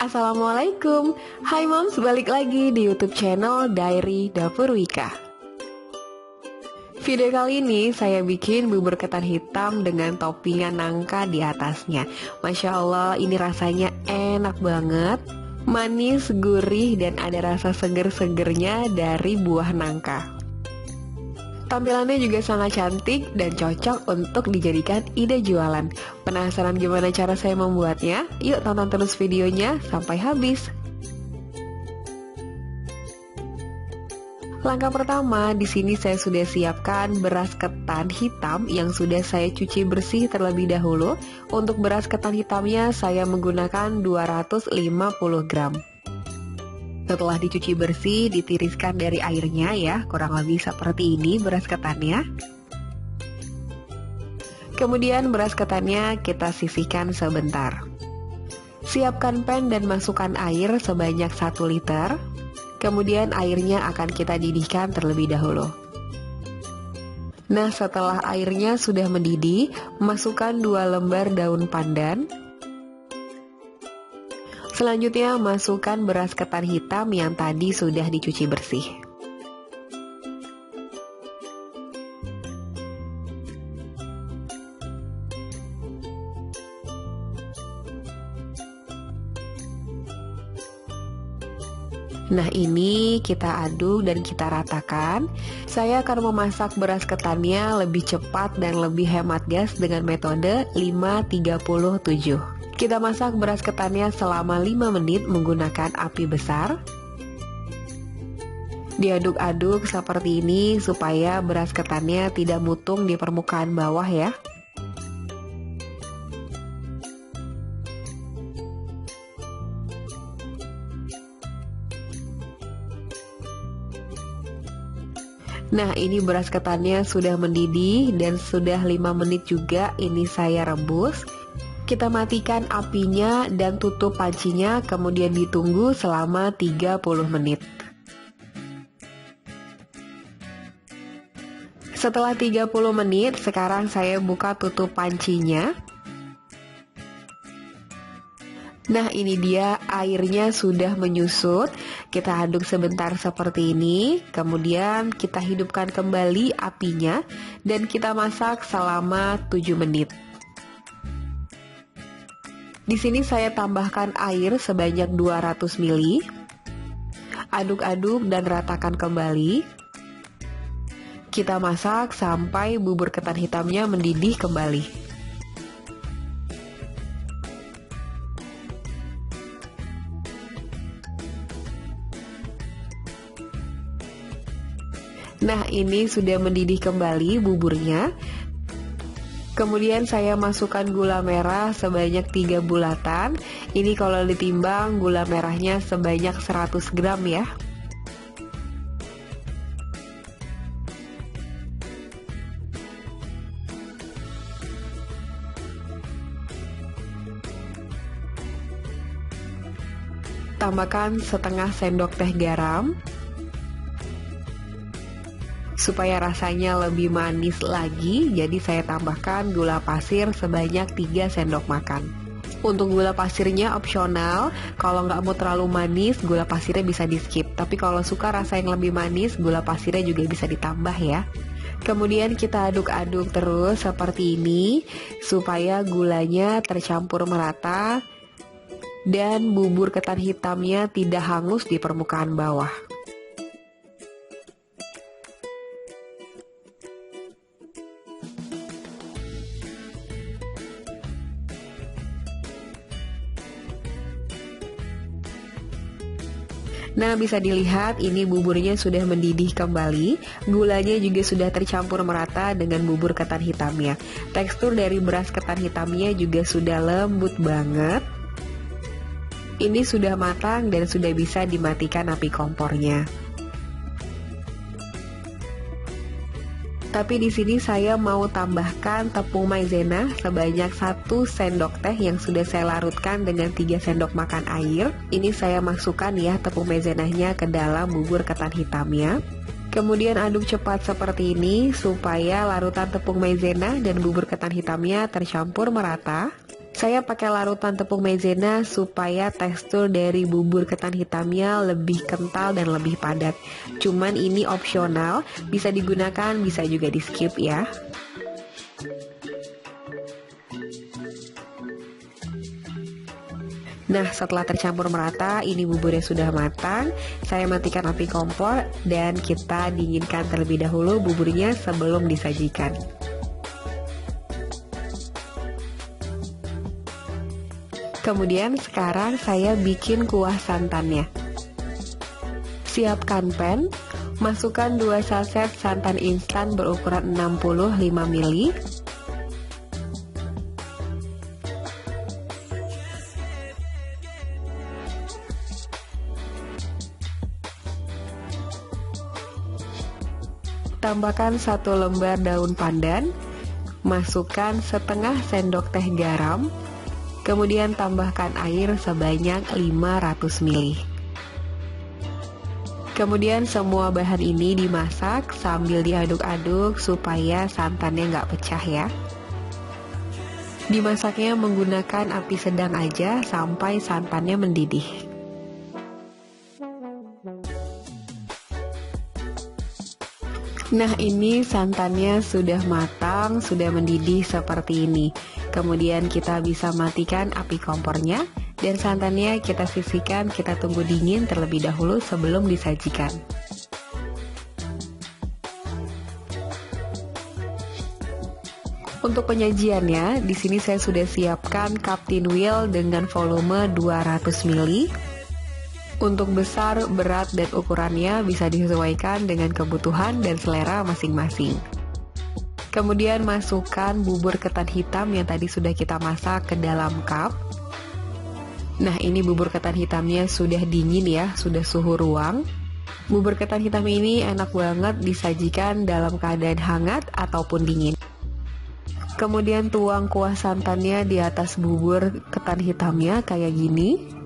Assalamualaikum. Hai moms, balik lagi di YouTube channel Diary Dapur Wika. Video kali ini saya bikin bubur ketan hitam dengan toppingan nangka di atasnya. Masya Allah, ini rasanya enak banget, manis, gurih, dan ada rasa seger-segernya dari buah nangka. Tampilannya juga sangat cantik dan cocok untuk dijadikan ide jualan. Penasaran gimana cara saya membuatnya? Yuk tonton terus videonya sampai habis. Langkah pertama, di sini saya sudah siapkan beras ketan hitam yang sudah saya cuci bersih terlebih dahulu. Untuk beras ketan hitamnya saya menggunakan 250 gram. Setelah dicuci bersih, ditiriskan dari airnya ya, kurang lebih seperti ini beras ketannya. Kemudian beras ketannya kita sisihkan sebentar. Siapkan pan dan masukkan air sebanyak 1 liter. Kemudian airnya akan kita didihkan terlebih dahulu. Nah, setelah airnya sudah mendidih, masukkan 2 lembar daun pandan. Selanjutnya masukkan beras ketan hitam yang tadi sudah dicuci bersih. Nah, ini kita aduk dan kita ratakan. Saya akan memasak beras ketannya lebih cepat dan lebih hemat gas dengan metode 5-37. Kita masak beras ketannya selama 5 menit menggunakan api besar. Diaduk-aduk seperti ini supaya beras ketannya tidak mutung di permukaan bawah ya. Nah, ini beras ketannya sudah mendidih dan sudah 5 menit juga ini saya rebus. Kita matikan apinya dan tutup pancinya, kemudian ditunggu selama 30 menit. Setelah 30 menit, sekarang saya buka tutup pancinya. Nah, ini dia airnya sudah menyusut. Kita aduk sebentar seperti ini, kemudian kita hidupkan kembali apinya dan kita masak selama 7 menit. Di sini saya tambahkan air sebanyak 200 ml. Aduk-aduk dan ratakan kembali. Kita masak sampai bubur ketan hitamnya mendidih kembali. Nah, ini sudah mendidih kembali buburnya. Kemudian saya masukkan gula merah sebanyak 3 bulatan. Ini kalau ditimbang gula merahnya sebanyak 100 gram ya. Tambahkan setengah sendok teh garam supaya rasanya lebih manis lagi, jadi saya tambahkan gula pasir sebanyak 3 sendok makan. Untuk gula pasirnya opsional, kalau nggak mau terlalu manis, gula pasirnya bisa di skip. Tapi kalau suka rasa yang lebih manis, gula pasirnya juga bisa ditambah ya. Kemudian kita aduk-aduk terus seperti ini, supaya gulanya tercampur merata, dan bubur ketan hitamnya tidak hangus di permukaan bawah. Nah, bisa dilihat ini buburnya sudah mendidih kembali. Gulanya juga sudah tercampur merata dengan bubur ketan hitamnya. Tekstur dari beras ketan hitamnya juga sudah lembut banget. Ini sudah matang dan sudah bisa dimatikan api kompornya. Tapi di sini saya mau tambahkan tepung maizena sebanyak 1 sendok teh yang sudah saya larutkan dengan 3 sendok makan air. Ini saya masukkan ya tepung maizenanya ke dalam bubur ketan hitamnya. Kemudian aduk cepat seperti ini supaya larutan tepung maizena dan bubur ketan hitamnya tercampur merata. Saya pakai larutan tepung maizena supaya tekstur dari bubur ketan hitamnya lebih kental dan lebih padat. Cuman ini opsional, bisa digunakan, bisa juga di skip ya. Nah, setelah tercampur merata, ini buburnya sudah matang. Saya matikan api kompor dan kita dinginkan terlebih dahulu buburnya sebelum disajikan. Kemudian sekarang saya bikin kuah santannya. Siapkan pan, masukkan 2 saset santan instan berukuran 65 ml. Tambahkan 1 lembar daun pandan, masukkan setengah sendok teh garam, kemudian tambahkan air sebanyak 500 ml. Kemudian semua bahan ini dimasak sambil diaduk-aduk supaya santannya nggak pecah ya. Dimasaknya menggunakan api sedang aja sampai santannya mendidih. Nah, ini santannya sudah matang, sudah mendidih seperti ini. Kemudian kita bisa matikan api kompornya dan santannya kita sisihkan, kita tunggu dingin terlebih dahulu sebelum disajikan. Untuk penyajiannya, di sini saya sudah siapkan cup tinwheel dengan volume 200 ml. Untuk besar, berat, dan ukurannya bisa disesuaikan dengan kebutuhan dan selera masing-masing. Kemudian masukkan bubur ketan hitam yang tadi sudah kita masak ke dalam cup. Nah, ini bubur ketan hitamnya sudah dingin ya, sudah suhu ruang. Bubur ketan hitam ini enak banget disajikan dalam keadaan hangat ataupun dingin. Kemudian tuang kuah santannya di atas bubur ketan hitamnya kayak gini.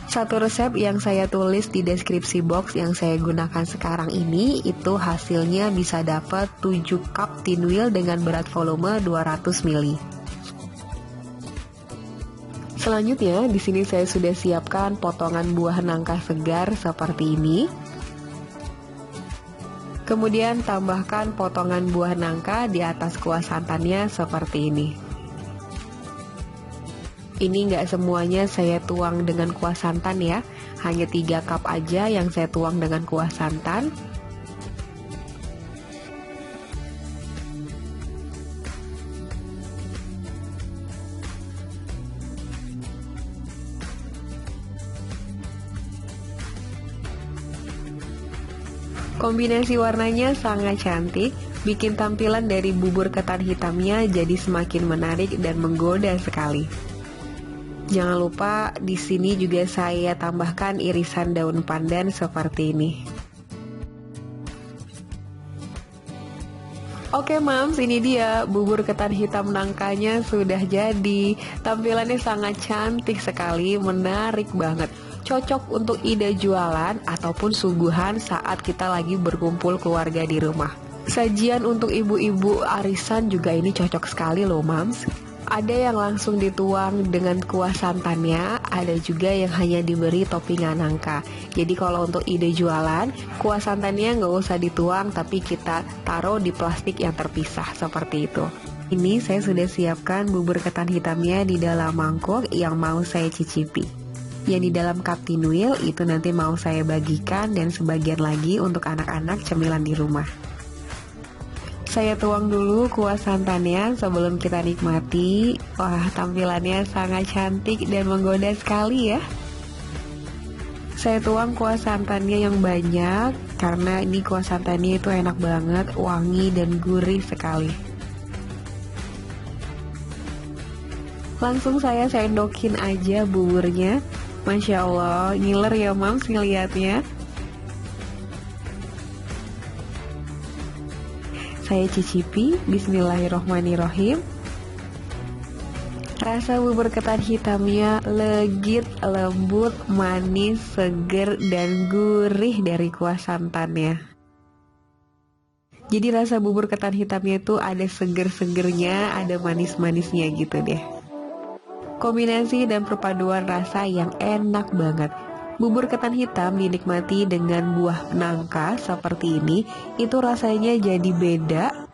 Satu resep yang saya tulis di deskripsi box yang saya gunakan sekarang ini, itu hasilnya bisa dapat 7 cup tinwheel dengan berat volume 200 ml. Selanjutnya, di sini saya sudah siapkan potongan buah nangka segar seperti ini. Kemudian tambahkan potongan buah nangka di atas kuah santannya seperti ini. Ini nggak semuanya saya tuang dengan kuah santan ya, hanya 3 cup aja yang saya tuang dengan kuah santan. Kombinasi warnanya sangat cantik, bikin tampilan dari bubur ketan hitamnya jadi semakin menarik dan menggoda sekali. Jangan lupa di sini juga saya tambahkan irisan daun pandan seperti ini. Oke Mams, ini dia bubur ketan hitam nangkanya sudah jadi. Tampilannya sangat cantik sekali, menarik banget. Cocok untuk ide jualan ataupun suguhan saat kita lagi berkumpul keluarga di rumah. Sajian untuk ibu-ibu arisan juga ini cocok sekali loh Mams. Ada yang langsung dituang dengan kuah santannya, ada juga yang hanya diberi toppingan nangka. Jadi kalau untuk ide jualan, kuah santannya nggak usah dituang, tapi kita taruh di plastik yang terpisah seperti itu. Ini saya sudah siapkan bubur ketan hitamnya di dalam mangkuk yang mau saya cicipi. Yang di dalam cup tinwheel itu nanti mau saya bagikan dan sebagian lagi untuk anak-anak cemilan di rumah. Saya tuang dulu kuah santannya sebelum kita nikmati. Wah, tampilannya sangat cantik dan menggoda sekali ya. Saya tuang kuah santannya yang banyak karena ini kuah santannya itu enak banget, wangi dan gurih sekali. Langsung saya sendokin aja buburnya. Masya Allah, ngiler ya Mams ngeliatnya. Saya cicipi, bismillahirrohmanirrohim. Rasa bubur ketan hitamnya legit, lembut, manis, seger, dan gurih dari kuah santannya. Jadi rasa bubur ketan hitamnya itu ada seger-segernya, ada manis-manisnya gitu deh. Kombinasi dan perpaduan rasa yang enak banget. Bubur ketan hitam dinikmati dengan buah nangka seperti ini, itu rasanya jadi beda.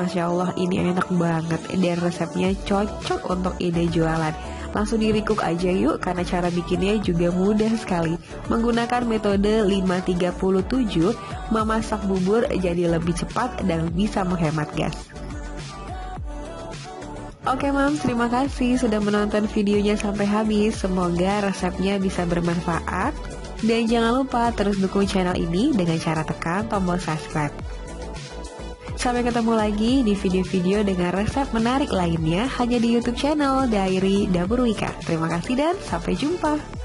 Masya Allah ini enak banget dan resepnya cocok untuk ide jualan. Langsung dirikuk aja yuk karena cara bikinnya juga mudah sekali. Menggunakan metode 537, memasak bubur jadi lebih cepat dan bisa menghemat gas. Oke Mams, terima kasih sudah menonton videonya sampai habis. Semoga resepnya bisa bermanfaat. Dan jangan lupa terus dukung channel ini dengan cara tekan tombol subscribe. Sampai ketemu lagi di video-video dengan resep menarik lainnya hanya di YouTube channel Diary Dapur Wika. Terima kasih dan sampai jumpa.